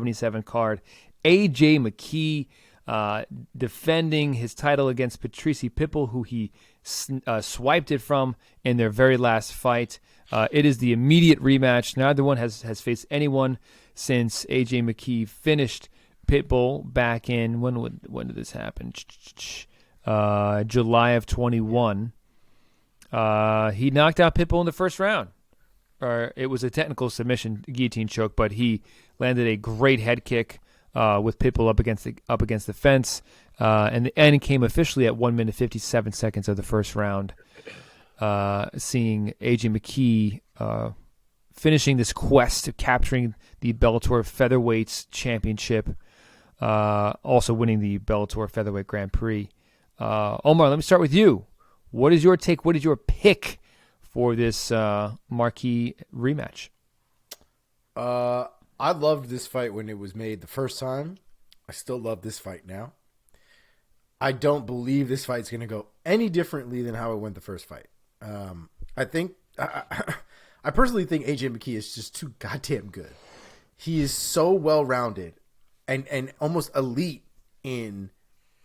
177 card. AJ McKee defending his title against Patricio Pitbull, who he swiped it from in their very last fight. It is the immediate rematch. Neither one has faced anyone since AJ McKee finished Pitbull back in, when did this happen? July of 21. He knocked out Pitbull in the first round. It was a technical submission guillotine choke, but he landed a great head kick with Pitbull up against the fence, and the end came officially at 1 minute 57 seconds of the first round. Seeing AJ McKee finishing this quest of capturing the Bellator Featherweights Championship, also winning the Bellator Featherweight Grand Prix. Omar, let me start with you. What is your take? What is your pick for this marquee rematch? I loved this fight when it was made the first time. I still love this fight now. I don't believe this fight's going to go any differently than how it went the first fight. I personally think AJ McKee is just too goddamn good. He is so well-rounded and almost elite in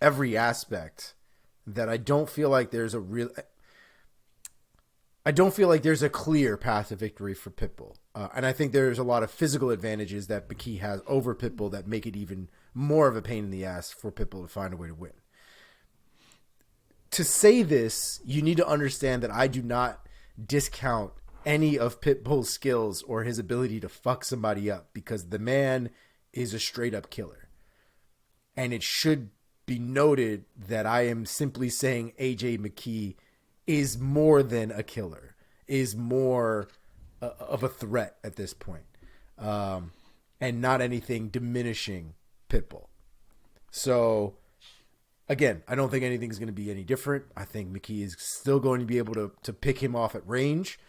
every aspect that I don't feel like there's a clear path to victory for Pitbull. And I think there's a lot of physical advantages that McKee has over Pitbull that make it even more of a pain in the ass for Pitbull to find a way to win. To say this, you need to understand that I do not discount any of Pitbull's skills or his ability to fuck somebody up, because the man is a straight up killer. And it should be noted that I am simply saying AJ McKee is more than a killer, is more of a threat at this point, and not anything diminishing Pitbull. So, again, I don't think anything's going to be any different. I think McKee is still going to be able to pick him off at range,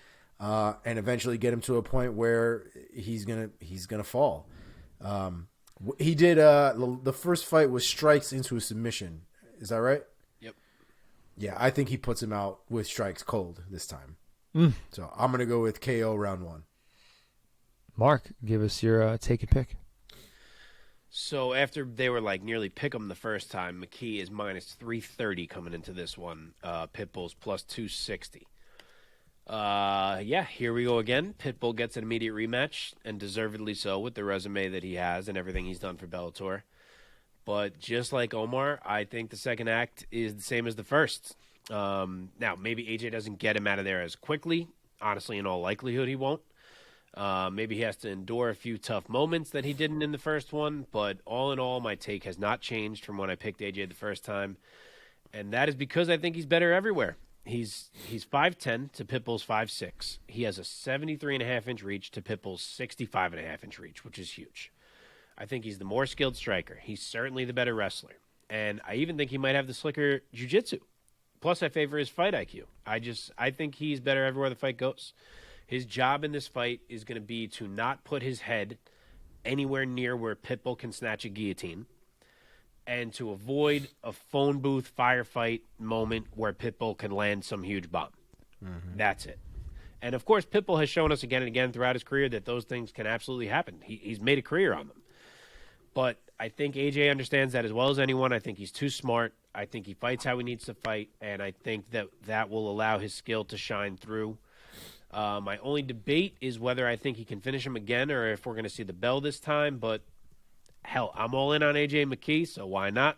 and eventually get him to a point where he's gonna fall. He did the first fight was strikes into a submission. Is that right? Yep. Yeah, I think he puts him out with strikes cold this time. So I'm gonna go with KO round 1. Mark, give us your take and pick. So after they were like nearly pick 'em the first time, McKee is minus 330 coming into this one. Pitbull's plus 260. Here we go again. Pitbull gets an immediate rematch, and deservedly so, with the resume that he has and everything he's done for Bellator. But just like Omar, I think the second act is the same as the first. Now, maybe AJ doesn't get him out of there as quickly. Honestly, in all likelihood, he won't. Maybe he has to endure a few tough moments that he didn't in the first one. But all in all, my take has not changed from when I picked AJ the first time. And that is because I think he's better everywhere. He's 5'10" to Pitbull's 5'6". He has a 73.5-inch reach to Pitbull's 65.5-inch reach, which is huge. I think he's the more skilled striker. He's certainly the better wrestler. And I even think he might have the slicker jiu-jitsu. Plus, I favor his fight IQ. I think he's better everywhere the fight goes. His job in this fight is going to be to not put his head anywhere near where Pitbull can snatch a guillotine, and to avoid a phone booth firefight moment where Pitbull can land some huge bomb. Mm-hmm. That's it. And, of course, Pitbull has shown us again and again throughout his career that those things can absolutely happen. He's made a career on them. But I think AJ understands that as well as anyone. I think he's too smart. I think he fights how he needs to fight, and I think that will allow his skill to shine through. My only debate is whether I think he can finish him again or if we're going to see the bell this time. But, hell, I'm all in on AJ McKee, so why not?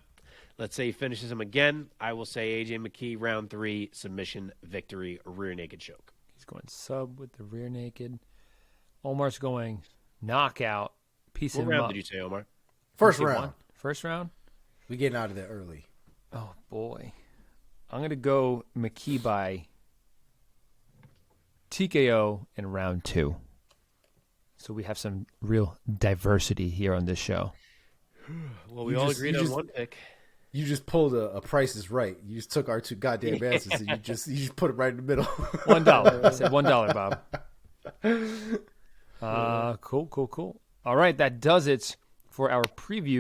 Let's say he finishes him again. I will say AJ McKee, round 3, submission, victory, rear naked choke. He's going sub with the rear naked. Omar's going knockout. Piecing him What round up. did you say, Omar? First round. First round? We getting out of there early. Oh, boy. I'm going to go McKee by TKO in round 2. So we have some real diversity here on this show. Well, we all agreed on one pick. You just pulled a Price is Right. You just took our 2 goddamn answers and you just put it right in the middle. $1. I said $1, Bob. Cool. All right, that does it for our preview